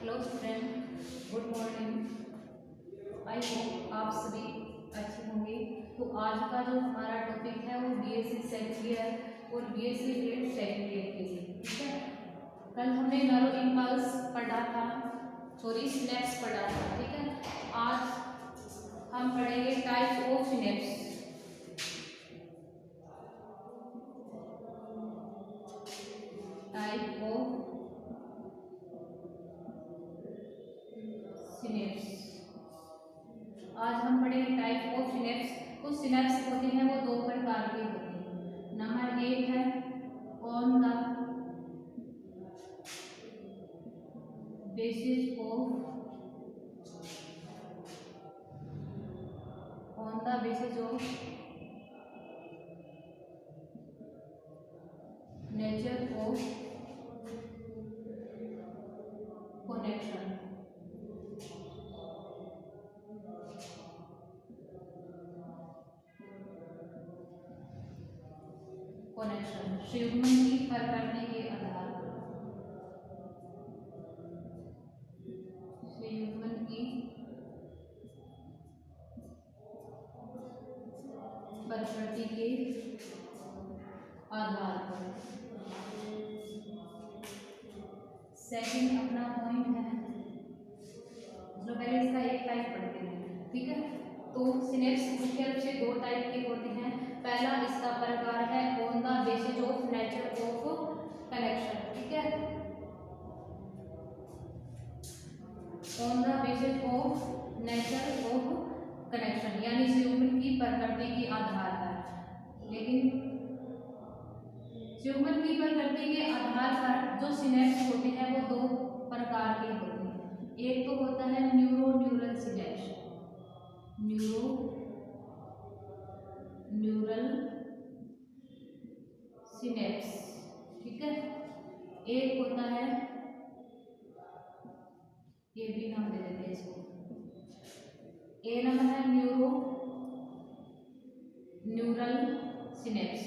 Hello student, good morning. I hope आप सभी अच्छे होंगे। तो आज का जो हमारा टॉपिक है वो बीएससी सेकंड ईयर और बीएससी ग्रेड सेकंड ईयर के लिए, ठीक है। कल हमने नैरो इम्पल्स पढ़ा था, सॉरी सिनेप्स पढ़ा था, ठीक है। आज हम पढ़ेंगे type of synapse. Type of synapse. आज हम पढ़ेंगे टाइप ऑफ सिनेप्स। तो सिनेप्स होते हैं वो दो प्रकार के होते हैं। नंबर एक है on the basis of nature of connection. संयुग्मन की प्रकृति के आधार पर, संयुग्मन की प्रकृति के आधार पर। सेकंड अपना पॉइंट है, जो पहले इसका एक टाइप पढ़ते हैं, ठीक है। तो सिनेप्स मुख्य रूप से दो टाइप के होते हैं। पहला इसका प्रकार है on the basis of nature of connection, ठीक है। On the basis of nature of connection यानी संयुग्मन की प्रकृति के आधार पर। लेकिन संयुग्मन की प्रकृति के आधार पर जो सिनेप्स होते हैं वो दो प्रकार के होते हैं। एक तो होता है न्यूरल सिनेप्स, न्यूरल सिनेप्स, ठीक है। एक होता है, ये भी नाम दे देते हैं इसको, ए नंबर है न्यूरल सिनेप्स,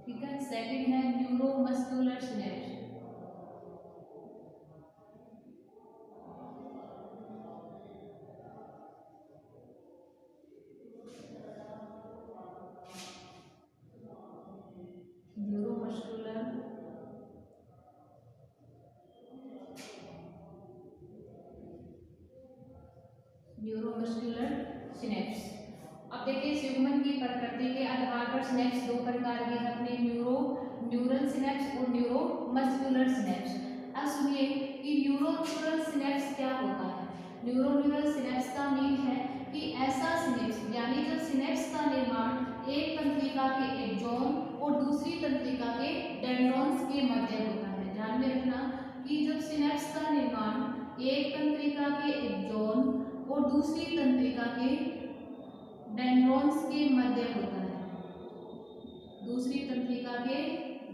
ठीक है। सेकंड है न्यूरोमस्कुलर सिनेप्स। Neuromuscular synapse. अब देखिए संयुग्मन की प्रकृति के आधार पर सिनेप्स दो प्रकार के हैं, अपने न्यूरल सिनेप्स और न्यूरोमस्कुलर सिनेप्स। अब सुनिए कि न्यूरल सिनेप्स क्या होता है। न्यूरल सिनेप्स का मीन है कि ऐसा सिनेप्स यानी जब सिनेप्स का निर्माण एक तंत्रिका के एक्सॉन और दूसरी तंत्रिका के डेंड्रॉन्स के मध्य होता है। ध्यान में रखना कि जब सिनेप्स का निर्माण एक तंत्रिका के एक्सॉन और दूसरी तंत्रिका के डेंड्रॉन्स के मध्य होता है, दूसरी तंत्रिका के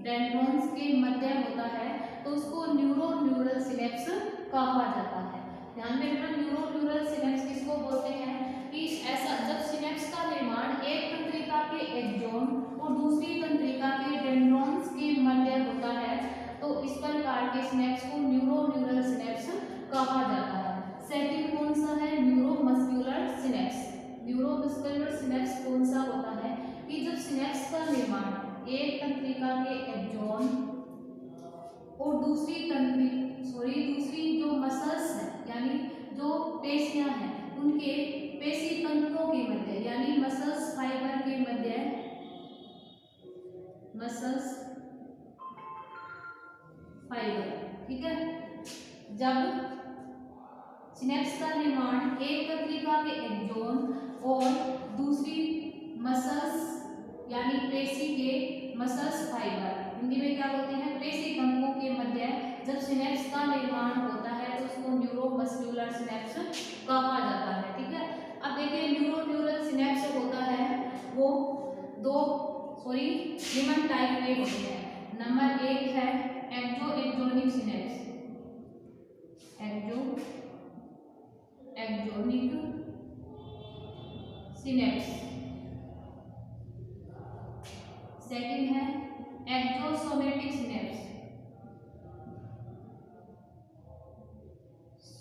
डेंड्रॉन्स के मध्य होता है, तो उसको न्यूरल सिनेप्स कहा जाता है। ध्यान में रखना न्यूरल सिनेप्स किसको बोलते हैं कि ऐसा जब सिनेप्स का निर्माण एक तंत्रिका के एक्सॉन और दूसरी तंत्रिका के डेंड्रॉन्स के मध्य होता है, तो इस प्रकार के सिनेप्स को न्यूरल सिनेप्स कहा जाता है। सेकंड कौन सा है, न्यूरोमस्कुलर सिनेप्स। न्यूरोमस्कुलर सिनेप्स कौन सा होता है कि जब सिनेप्स का निर्माण एक तंत्रिका के एक्सॉन और दूसरी जो मसल्स है यानी जो पेशियां हैं उनके पेशी तंतुओं के मध्य यानी मसल्स फाइबर के मध्य, मसल्स फाइबर, ठीक है। जब सिनेप्स का निर्माण एक तंत्रिका के एक्सॉन और दूसरी मसल्स यानी पेशी के मसल्स फाइबर, हिंदी में क्या बोलते हैं, पेशी तंतुओं के मध्य जब सिनेप्स का निर्माण होता है तो उसको न्यूरोमस्कुलर सिनेप्स कहा जाता है, ठीक है। अब देखिए न्यूरल सिनेप्स होता है वो निम्न टाइप में होते हैं। नंबर एक है axonic synapse, axonic synapse. Second है एक्सोसोमेटिक सिनेप्स,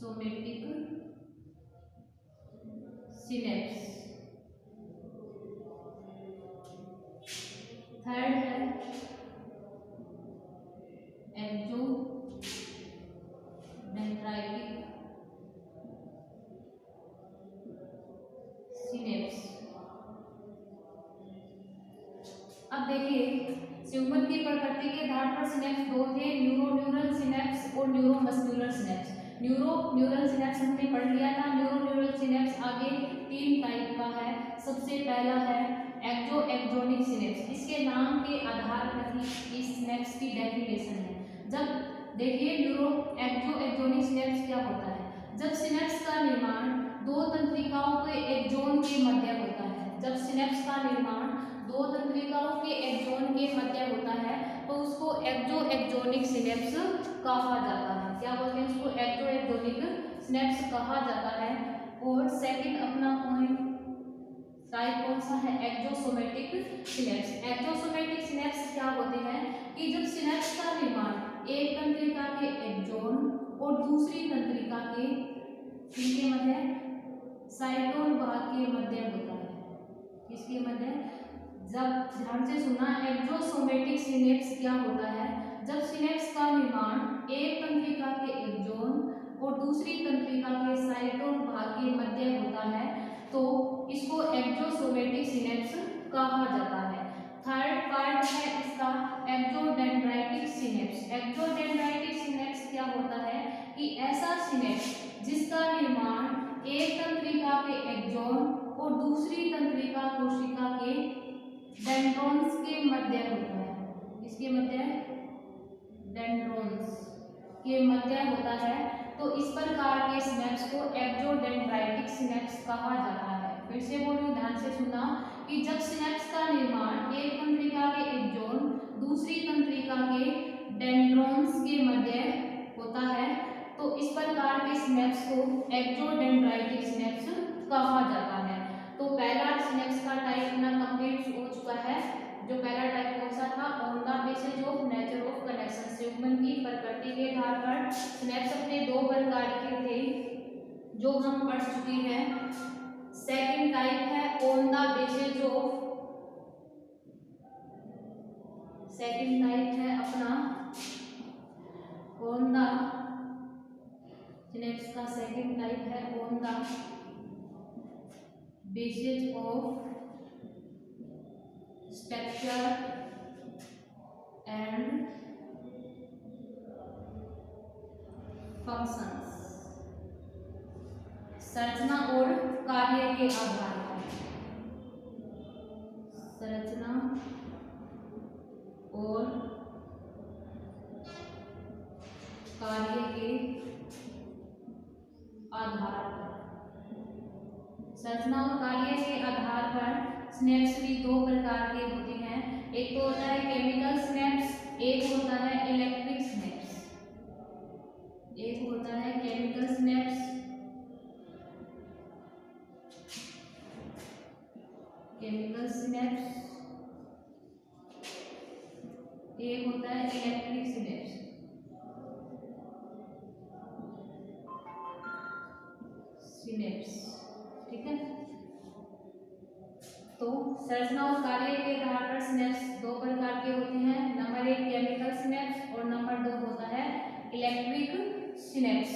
सोमेटिक सिनेप्स। थर्ड है एक्सोडेंड्राइटिक सिनेप्स। अब देखिए ह्यूमन की प्रकृति के आधार पर सिनेप्स दो थे, न्यूरोन्यूरल सिनेप्स और न्यूरोमस्कुलर सिनेप्स। न्यूरोन्यूरल सिनेप्स हमने पढ़ लिया था। न्यूरोन्यूरल सिनेप्स आगे 3 टाइप का है। सबसे पहला है एक्सोनिक सिनेप्स। इसके नाम के आधार पर ही इस सिनेप्स की डेफिनेशन है। जब देखिए एक्सोनिक सिनेप्स क्या होता है, जब सिनेप्स का निर्माण दो तंत्रिकाओं के एक्सोन के मध्य होता है। जब सिनेप्स का निर्माण दो तंत्रिकाओं के एक्सोन के मध्य होता है तो उसको एक्सोनिक सिनेप्स कहा जाता है। क्या बोलते हैं उसको? एक्सोनिक सिनेप्स कहा जाता है। और सेकंड अपना पॉइंट टाइप कौन सा है? एक्सोसोमेटिक सिनेप्स। एक्सोसोमेटिक सिनेप्स क्या होते हैं कि जब सिनेप्स का निर्माण एक तंत्रिका के एक्सोन और दूसरी तंत्रिका के किसके मध्य, साइटोन भाग के मध्य होता है। किसके मध्य? जब ध्यान से सुनना, एक्सोसोमेटिक सिनेप्स क्या होता है, जब सिनेप्स का निर्माण एक तंत्रिका के एक्सोन और दूसरी तंत्रिका के साइटोन भाग के मध्य होता है तो इसको एक्सोसोमेटिक सिनेप्स कहा जाता है। थर्ड पार्ट है इसका एक्सोडेंड्राइटिक सिनेप्स। एक्सोडेंड्राइटिक सिनेप्स क्या होता है कि ऐसा सिनेप्स जिसका निर्माण एक तंत्रिका के एक्सोन और दूसरी तंत्रिका कोशिका के डेंड्रोन्स के मध्य होता है। इसके मध्य, डेंड्रोन्स के मध्य होता है तो इस प्रकार के सिनेप्स को एक्सोडेंड्राइटिक सिनेप्स कहा जाता है। फिर से बोलूं, ध्यान से सुना कि जब सिनेप्स का निर्माण एक तंत्रिका के एक्सोन दूसरी तंत्रिका के डेंड्रोन्स के मध्य होता है तो इस प्रकार के सिनेप्स को एक्सोडेंड्राइटिक सिनेप्स कहा जाता है। तो पहला सिनेप्स का टाइप अपना कंप्लीट हो चुका है। जो पहला टाइप कौन सा था? On the basis of nature of connection. Human की प्रकृति के आधार पर सिनेप्स अपने दो प्रकार के थे जो हम पढ़ चुके हैं। सेकंड टाइप है on the basis of, second type है अपना ऑन द सिनेप्स का सेकंड टाइप है on the basis of structure and functions. संरचना और कार्य के आधार पर, संरचना और कार्य के आधार पर, संरचना और कार्य के आधार पर सिनेप्स भी दो प्रकार के होते हैं। एक तो होता है केमिकल सिनेप्स, एक होता है इलेक्ट्रिक सिनेप्स। एक होता है केमिकल सिनेप्स, केमिकल सिनेप्स, एक होता है इलेक्ट्रिक सिनेप्स। ठीक है, तो संरचना और कार्य के आधार पर सिनेप्स दो प्रकार के होते हैं। नंबर 1 केमिकल सिनेप्स और नंबर 2 होता है इलेक्ट्रिक सिनेप्स।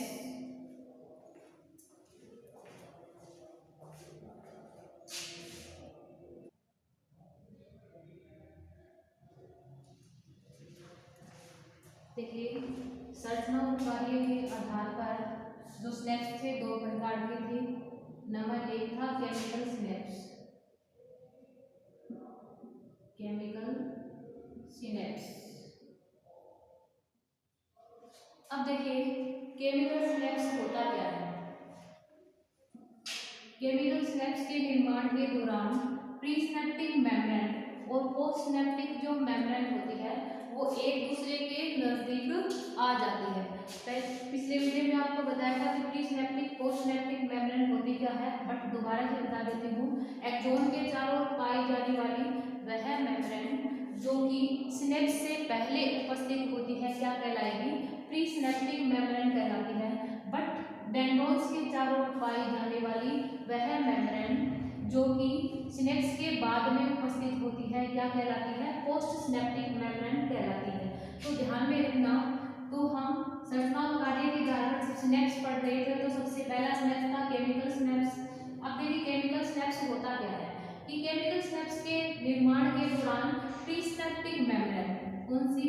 देखिए संरचना और कार्य के आधार पर जो सिनेप्स थे दो प्रकार के थे। नंबर 1 था केमिकल सिनेप्स, केमिकल सिनेप्स। अब देखिए केमिकल सिनेप्स होता क्या है। केमिकल सिनेप्स के निर्माण के दौरान प्रीसिनेप्टिक मेम्ब्रेन और पोस्टसिनेप्टिक जो मेम्ब्रेन होती है वो एक दूसरे के नजदीक आ जाती है। पिछले वीडियो में आपको बताया था कि प्रीसिनेप्टिक पोस्टसिनेप्टिक मेम्ब्रेन होती क्या है, बट दोबारा से बता देती हूँ। एक्सोन के चारों ओर पाई जाने वाली वह मेम्ब्रेन जो कि सिनेप्स से पहले उपस्थित होती है क्या कहलाएगी? प्रीसिनेप्टिक मेम्ब्रेन कहलाती है। बट डेंड्रॉन्स के चारों ओर पाई जाने वाली वह मेम्ब्रेन जो कि सिनेप्स के बाद में उपस्थित होती है क्या कहलाती है? पोस्ट सिनेप्टिक मेम्ब्रेन कहलाती है। तो ध्यान में रखना, तो हम संरचनात्मक कार्य के आधार पर सिनेप्स पढ़ रहे थे, तो सबसे पहला सिनेप्स था केमिकल सिनेप्स। अब देखिए केमिकल सिनेप्स होता क्या है कि केमिकल सिनेप्स के निर्माण के दौरान प्री सिनेप्टिक मेम्ब्रेन, कौन सी?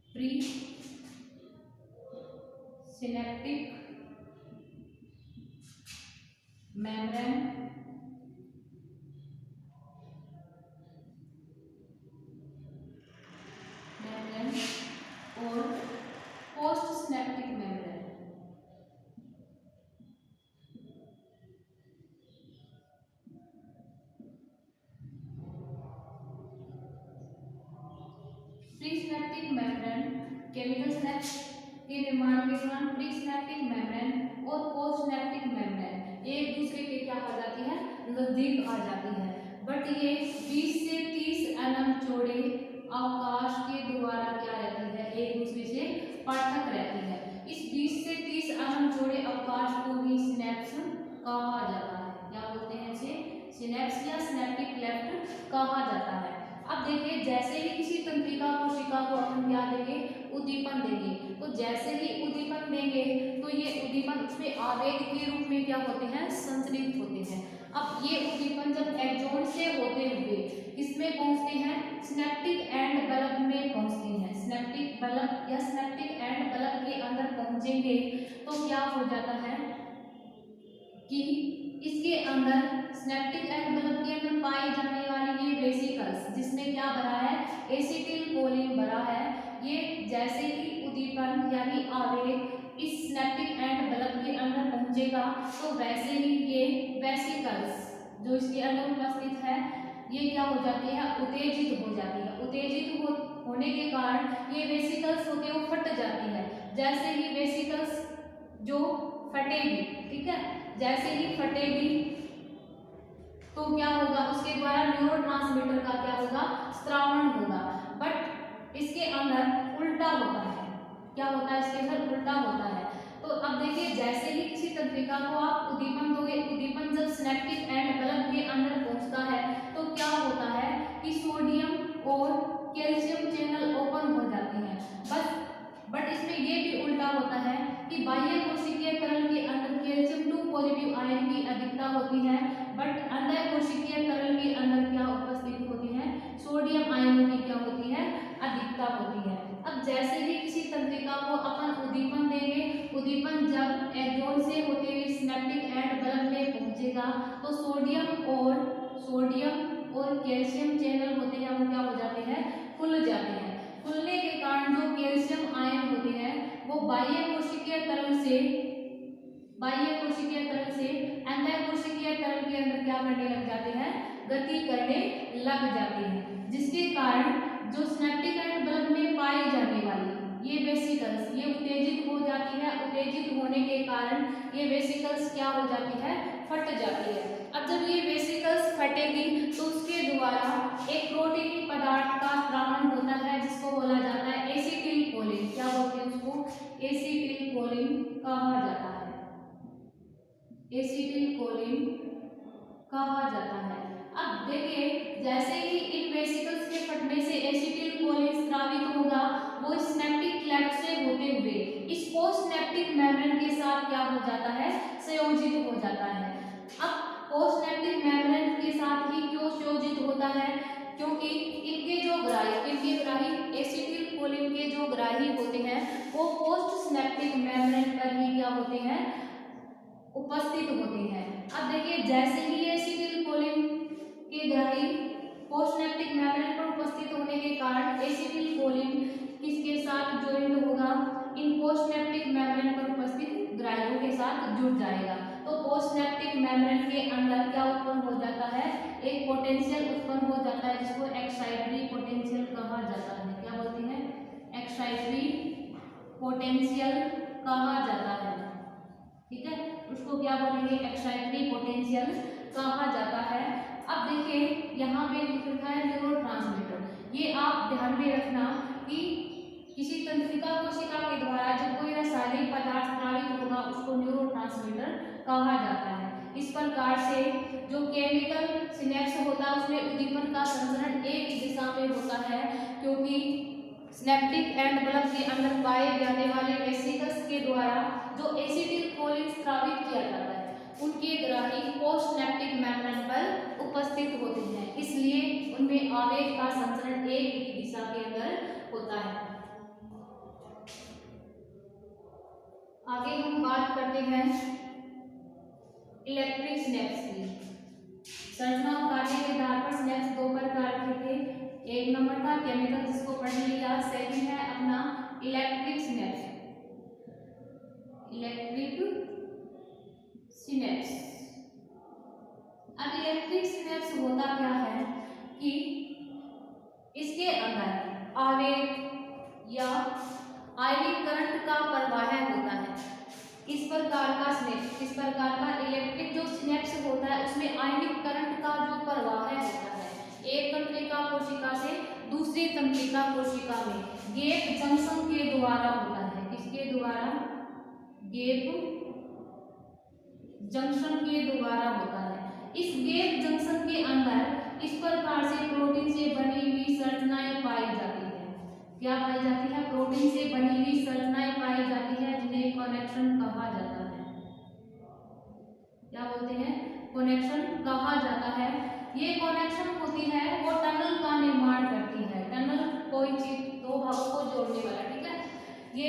प्री सिनेप्टिक मेम्ब्रेन और post synaptic membrane. Pre synaptic membrane chemical synapse के निर्माण के दौरान प्री सिनेप्टिक मेम्ब्रेन और पोस्ट सिनेप्टिक मेम्ब्रेन एक दूसरे के क्या हो जाती है? नजदीक आ जाती है। बट ये 20 से 30 एमएम चौड़े अवकाश के द्वारा क्या रहती है? एक दूसरे से पृथक रहती है। इस 20 से 30 एमएम चौड़े अवकाश को ही सिनेप्स कहा जाता है। क्या बोलते हैं इसे? सिनेप्स या सिनेप्टिक क्लेफ्ट कहा जाता है। अब देखिए जैसे ही किसी तंत्रिका कोशिका को अपन क्या देंगे? उद्दीपन देंगे। तो जैसे ही उद्दीपन देंगे तो ये उद्दीपन उसमें आवेग के रूप में क्या होते हैं? संचरित होते हैं। अब ये उद्दीपन जब एक्सोन से होते हुए किसमें पहुंचते हैं? सिनेप्टिक एंड बल्ब में पहुंचते हैं। सिनेप्टिक बल्ब या सिनेप्टिक एंड बल्ब के अंदर पहुंचेंगे तो क्या हो जाता है कि इसके अंदर सिनेप्टिक एंड बल्ब के अंदर पाई जाने वाली ये वेसिकल्स जिसमें क्या भरा है? एसिटिल कोलिन भरा है। ये जैसे ही उद्दीपन यानी आवेग इस सिनेप्टिक एंड बल्ब के अंदर पहुंचेगा तो वैसे ही ये वेसिकल्स जो इसके अंदर उपस्थित है ये क्या हो जाती है? उत्तेजित हो जाती है। उत्तेजित होने के कारण ये वेसिकल्स होते वो फट जाती है। जैसे ही वेसिकल्स जो फटेगी, ठीक है, जैसे ही फटेगी तो क्या होगा? उसके द्वारा न्यूरोट्रांसमीटर का क्या होगा? स्रावण होगा। बट इसके अंदर उल्टा होता है। क्या होता है? इसके अंदर उल्टा होता है। तो अब देखिए जैसे ही किसी तंत्रिका को आप उद्दीपन दोगे, उद्दीपन जब सिनेप्टिक एंड बल्ब के अंदर पहुंचता है तो क्या होता है कि सोडियम और कैल्शियम चैनल ओपन हो जाते हैं। बट इसमें ये भी उल्टा होता है कि बाह्य कोशिकीय तरल के अंदर कैल्शियम 2 पॉजिटिव आयन की अधिकता होती है, बट अंदर कोशिकीय तरल के अंदर क्या उपस्थित होती है? सोडियम आयनों की क्या होती है? अधिकता होती है। अब जैसे ही किसी तंत्रिका को अपन उद्दीपन देंगे, उद्दीपन जब एक्सोन से होते हुए सिनेप्टिक एंड बल्ब में पहुंचेगा तो सोडियम और कैल्शियम चैनल होते हैं वो क्या हो जाते हैं? खुल जाते हैं। खुलने के कारण जो कैल्शियम आयन होते हैं वो बाह्य कोशिकीय तरल से अंदर कोशिकीय तरल के अंदर क्या करने लग जाते हैं? गति करने लग जाते हैं, जिसके कारण जो सिनेप्टिक एंड बल्ब में पाई जाने वाली ये वेसिकल्स ये उत्तेजित हो जाती है। उत्तेजित होने के कारण ये वेसिकल्स क्या हो जाती है? फट जाती है। अब जब ये वेसिकल्स फटेगी तो उसके द्वारा एक प्रोटीनी पदार्थ का स्रावण होता है जिसको बोला जाता है एसिटिल कोलिन। क्या बोलते हैं उसको? एसिटिल कोलिन कहा जाता है। एसिटिल कोलिन कहा जाता है। अब देखिए जैसे ही इन वेसिकल्स के फटने से एसिटिल कोलिन स्रावित होगा वो सिनेप्टिक क्लेफ्ट से होते हुए इस पोस्ट सिनेप्टिक मेम्ब्रेन के साथ क्या हो जाता है? संयोजित हो जाता है। अब पोस्ट सिनेप्टिक मेम्ब्रेन के साथ ही क्यों संयोजित होता है? क्योंकि इनके ग्राही एसिटिल कोलिन के जो ग्राही होते हैं वो पोस्ट सिनेप्टिक मेम्ब्रेन पर ही क्या होते हैं? उपस्थित होते हैं। अब देखिए जैसे ही एसिटिल कोलिन के ग्राही पोस्ट सिनेप्टिक मेम्ब्रेन पर उपस्थित होने के कारण एसिटिल कोलिन किसके साथ ज्वाइंट होगा? इन पोस्ट सिनेप्टिक मेम्ब्रेन पर उपस्थित ग्राहियों के साथ जुड़ जाएगा। तो पोस्ट सिनेप्टिक मेम्ब्रेन के अंदर क्या उत्पन्न हो जाता है? एक पोटेंशियल उत्पन्न हो जाता है जिसको एक्साइटरी पोटेंशियल कहा जाता है। क्या बोलते हैं? एक्साइटरी पोटेंशियल कहा जाता है। ठीक है, उसको क्या बोलेंगे? एक्साइटरी पोटेंशियल कहा जाता है। अब देखिए यहाँ पे लिखा है न्यूरोट्रांसमीटर। ये आप ध्यान में रखना कि किसी तंत्रिका कोशिका के द्वारा जब कोई रासायनिक पदार्थ स्रावित होगा कोशिका उसको न्यूरोट्रांसमीटर कहा जाता है। इस प्रकार से जो केमिकल सिनेप्स होता है उसमें उद्दीपन का संचरण एक ही दिशा में होता है, क्योंकि सिनेप्टिक एंड बल्ब के अंदर पाए जाने वाले वेसिकल्स के द्वारा जो एसिटिलकोलिन स्रावित किया जाता है उनके ग्राही पोस्ट सिनेप्टिक मेम्ब्रेन पर उपस्थित होते हैं, इसलिए उनमें आवेग का संचरण एक ही दिशा के अंदर होता है। आगे हम बात करते हैं इलेक्ट्रिक सिनेप्स की। संरचना और कार्य के आधार पर सिनेप्स दो प्रकार के थे। एक नंबर था केमिकल, जिसको पढ़ लिया। सेकंड है अपना इलेक्ट्रिक सिनेप्स। Electric synapse. अब इलेक्ट्रिक सिनेप्स होता क्या है कि इसके अंदर आवेग या आयनिक करंट का प्रवाह होता है। इस प्रकार का सिनेप्स, इस प्रकार का इलेक्ट्रिक जो सिनेप्स होता है उसमें आयनिक करंट का जो प्रवाह होता है एक तंत्रिका कोशिका से दूसरी तंत्रिका कोशिका में गैप जंक्शन के द्वारा होता है। किसके द्वारा? गैप जंक्शन के द्वारा होता है। इस गैप जंक्शन के अंदर इस प्रकार से प्रोटीन से बनी हुई संरचनाएं पाई जाती है। क्या पाई जाती है? प्रोटीन से बनी हुई संरचनाएं पाई जाती है, जिन्हें कनेक्शन कहा जाता है। क्या बोलते हैं? कनेक्शन कहा जाता है। ये कनेक्शन होती है वो टनल का निर्माण करती है। टनल कोई चीज दो भागों को जोड़ने वाला, ठीक है। ये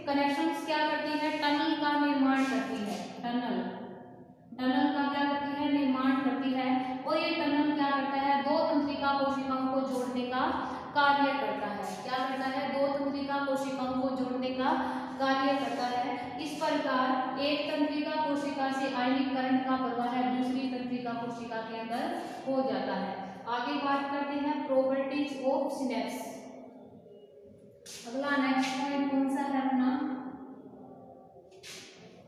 कनेक्शन क्या करती है? टनल का निर्माण करती है। टनल का क्या करती है? निर्माण करती है। और ये टनल क्या करता है? दो तंत्रिका कोशिकाओं को जोड़ने का कार्य करता है। क्या करता है? दो तंत्रिका कोशिकाओं को जोड़ने का कार्य करता है। इस प्रकार एक तंत्रिका कोशिका से आयनिक करंट का प्रवाह दूसरी तंत्रिका कोशिका के अंदर हो जाता है। आगे बात करते हैं प्रॉपर्टीज ऑफ सिनेप्स। अगला नेक्स्ट पॉइंट कौन सा है अपना?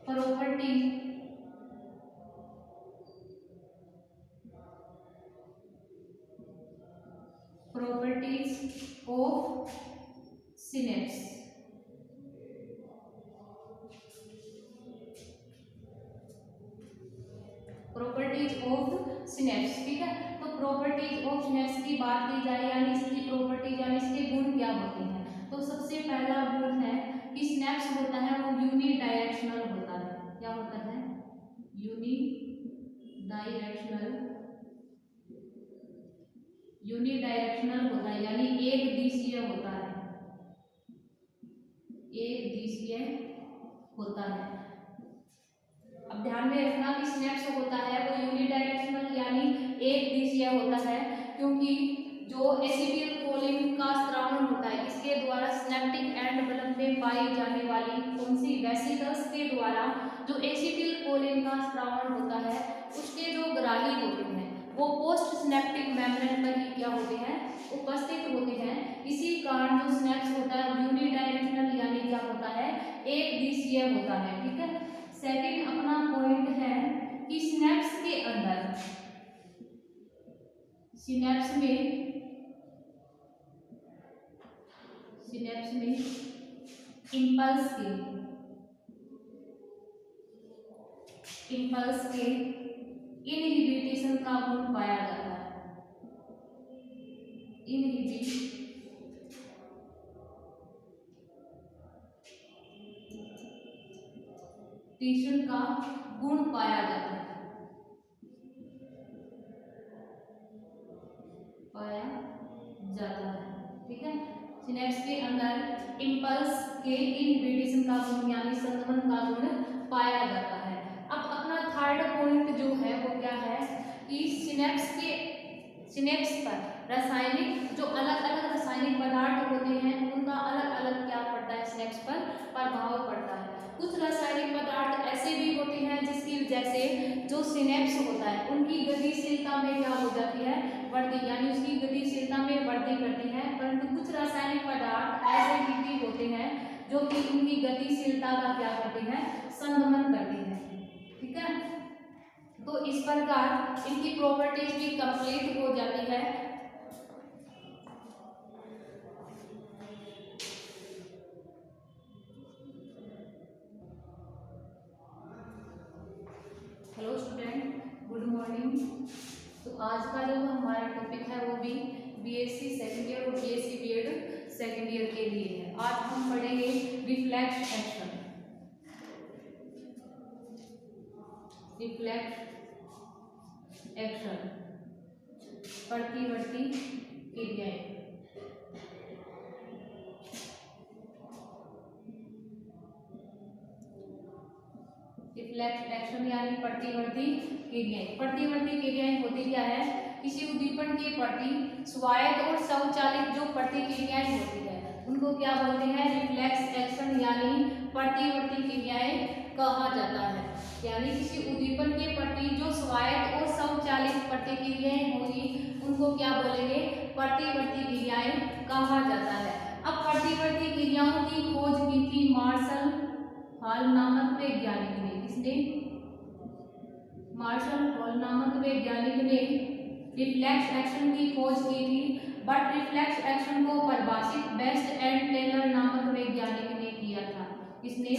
Property of synapse. Properties of synapse, ठीक है। तो प्रॉपर्टीज ऑफ सिनेप्स की बात की जाए यानी इसकी प्रॉपर्टीज यानी इसके गुण क्या होते हैं, तो सबसे पहला गुण है कि सिनेप्स होता है वो यूनिडायरेक्शनल होता है। क्या होता है? यूनिडायरेक्शनल होता है, यानी एक दिशीय होता है। एक दिशीय होता है। अब ध्यान में रखना कि सिनेप्स होता है वो यूनिडायरेक्शनल यानी एक दिशीय होता है, क्योंकि जो एसिटिलकोलिन का स्रावण होता है इसके द्वारा सिनेप्टिक एंड बल्ब में पाई जाने वाली कौन सी वेसिकल्स के द्वारा जो एसिटिलकोलिन का स्रावण होता है उसके जो ग्राही होते हैं वो पोस्ट सिनेप्टिक मेम्ब्रेन पर ही क्या होते हैं? उपस्थित होते हैं। इसी कारण जो सिनेप्स होता है यूनिडायरेक्शनल यानी क्या होता है? एक दिशीय होता है, ठीक है। सेकंड अपना पॉइंट है कि सिनेप्स के अंदर सिनेप्स में इम्पल्स के इनहिबिशन का गुण पाया जाता है। इनहिबिशन का गुण पाया जाता है। ठीक है। सिनेप्स के अंदर इम्पल्स के इनहिबिशन का गुण यानी संक्रमण का गुण पाया जाता है। अब अपना थर्ड पॉइंट जो है वो क्या है कि सिनेप्स पर रासायनिक जो अलग अलग रासायनिक पदार्थ होते हैं उनका अलग अलग क्या पड़ता है? सिनेप्स पर प्रभाव पड़ता है। कुछ रासायनिक पदार्थ ऐसे भी होते हैं जिसकी वजह से जो सिनेप्स होता है उनकी गतिशीलता में क्या हो जाती है? वृद्धि, यानी उसकी गतिशीलता में वृद्धि करती है। परंतु कुछ रासायनिक पदार्थ ऐसे भी होते हैं जो कि उनकी गतिशीलता का क्या करते हैं? संदमन करते हैं, ठीक है। तो इस प्रकार इनकी प्रॉपर्टीज भी कंप्लीट हो जाती है। सेकेंड ईयर के लिए है। आज हम पढ़ेंगे रिफ्लेक्स एक्शन। रिफ्लेक्स एक्शन, प्रतिवर्ती क्रियाएं। रिफ्लेक्स एक्शन यानी प्रतिवर्ती क्रियाएं। प्रतिवर्ती क्रियाएं होती क्या है? किसी उद्दीपन के प्रति स्वायत्त और स्वचालित जो प्रतिक्रियाएं होती है उनको क्या बोलते हैं? रिफ्लेक्स एक्शन यानी प्रतिवर्ती क्रियाएं कहा जाता है। यानी किसी उद्दीपन के प्रति जो स्वायत्त और स्वचालित प्रतिक्रियाएं होगी उनको क्या बोलेंगे? प्रतिवर्ती क्रियाएं कहा जाता है। अब प्रतिवर्ती क्रियाओं की खोज की थी मार्शल हॉल नामक वैज्ञानिक ने। किसने? मार्शल हॉल नामक वैज्ञानिक ने रिफ्लेक्स एक्शन की खोज की थी। बट रिफ्लेक्स एक्शन को परिभाषित बेस्ट एंड टेलर नामक वैज्ञानिक ने किया था। किसने?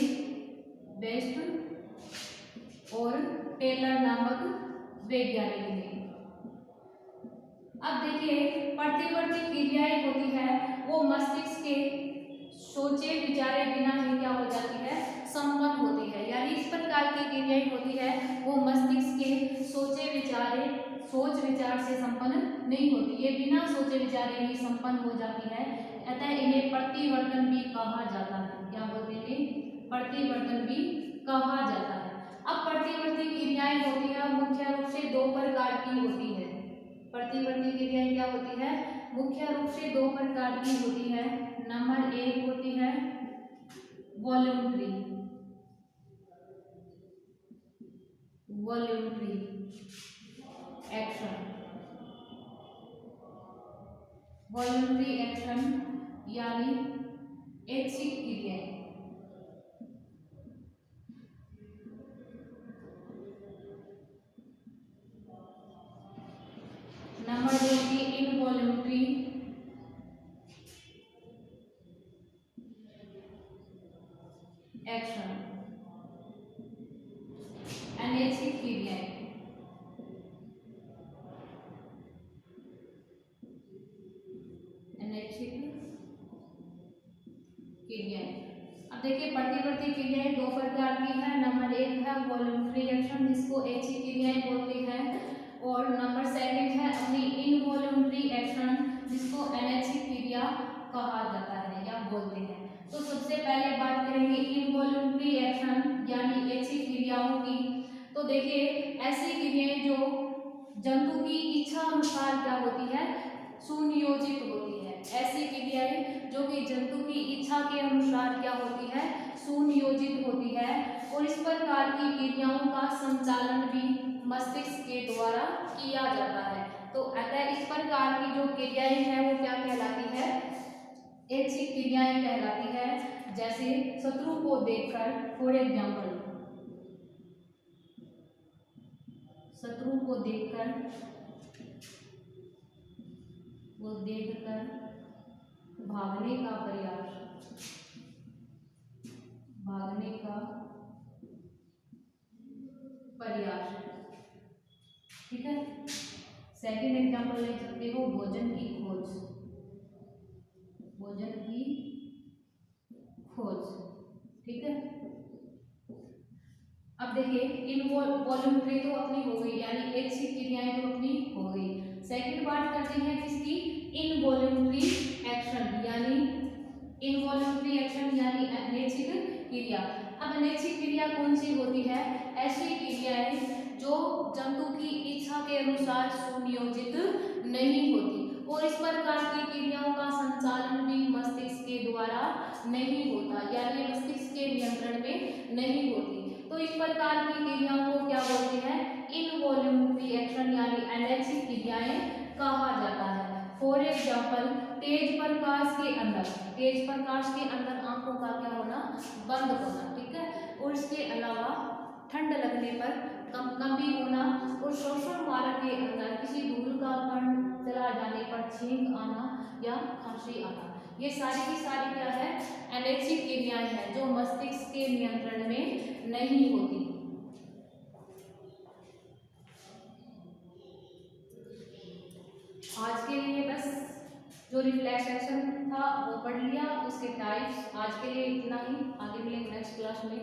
बेस्ट और टेलर नामक वैज्ञानिक ने। अब देखिए, प्रतिवर्ती क्रियाएं होती है वो मस्तिष्क के सोचे विचारे बिना ही क्या हो जाती है? संपन्न होती है। यानी इस प्रकार की क्रियाएं होती है वो मस्तिष्क के सोच विचार से संपन्न नहीं होती, ये बिना सोचे विचारे ही संपन्न हो जाती है। अतः इन्हें प्रतिवर्तन भी कहा जाता है। क्या बोलते हैं? प्रतिवर्तन भी कहा जाता है। अब प्रतिवर्ती क्रियाएं होती है मुख्य रूप से दो प्रकार की होती है। प्रतिवर्ती क्रियाएं क्या होती है? मुख्य रूप से दो प्रकार की होती है। नंबर एक होती है वॉल्यूंटरी एक्शन। वॉल्यूंटरी एक्शन यानी ऐच्छिक क्रियाएं। नंबर दो की इनवॉल्यूंटरी एक्शन, अनैच्छिक क्रियाएं। अब देखिए, प्रतिवर्ती क्रियाएं दो प्रकार की है। नंबर एक है वॉल्यूंटरी एक्शन जिसको ऐच्छिक क्रियाएं बोलते हैं, और नंबर सेकंड है अपनी इनवॉल्यूंटरी एक्शन जिसको अनैच्छिक क्रिया कहा जाता है या बोलते हैं। तो सबसे पहले बात करेंगे इनवॉल्यूंटरी एक्शन यानी ऐच्छिक क्रियाओं की। तो देखिए, ऐसी क्रियाएं जो जंतु की इच्छा अनुसार क्या होती है? सुनियोजित होती है। ऐसी क्रियाएं जो कि जंतु की इच्छा के अनुसार क्या होती है? सुनियोजित होती है। और इस प्रकार की क्रियाओं का संचालन भी मस्तिष्क के द्वारा किया जाता है। तो अतः इस प्रकार की जो क्रियाएं हैं वो क्या कहलाती है? ऐच्छिक क्रियाएं कहलाती है। जैसे शत्रु को देखकर, फॉर एग्जाम्पल, शत्रु को देखकर भागने का प्रयास। ठीक है। सेकंड एग्जांपल ले सकते हो भोजन की खोज। ठीक है। अब देखिए, इनवॉल्यूंटरी तो अपनी हो गई यानी ऐच्छिक क्रियाएं तो अपनी हो गई। सेकंड बात करते हैं किसकी? इनवॉल्यूंटरी एक्शन यानी अनैच्छिक क्रिया। अब अनैच्छिक क्रिया कौन सी होती है? ऐसी क्रियाएं जो जंतु की इच्छा के अनुसार सुनियोजित नहीं होती, और इस प्रकार की क्रियाओं का संचालन भी मस्तिष्क के द्वारा नहीं होता, यानी मस्तिष्क के नियंत्रण में नहीं होती। तो इस प्रकार की क्रियाओं को क्या बोलते हैं? इनवॉल्यूंटरी एक्शन यानी अनैच्छिक क्रियाएं कहा जाता है। फॉर एग्जाम्पल, तेज प्रकाश के अंदर आंखों का क्या होना? बंद होना। ठीक है। और इसके अलावा ठंड लगने पर कंपी होना, और श्वसन मार्ग के अंदर किसी धूल का कण चला जाने पर छींक आना या खांसी आना, ये सारी की सारी क्या है? अनैच्छिक क्रियाएं हैं जो मस्तिष्क के नियंत्रण में नहीं होती। आज के लिए बस जो रिफ्लेक्स एक्शन था वो पढ़ लिया, उसके टाइप्स। आज के लिए इतना ही, आगे मिलेंगे नेक्स्ट क्लास में।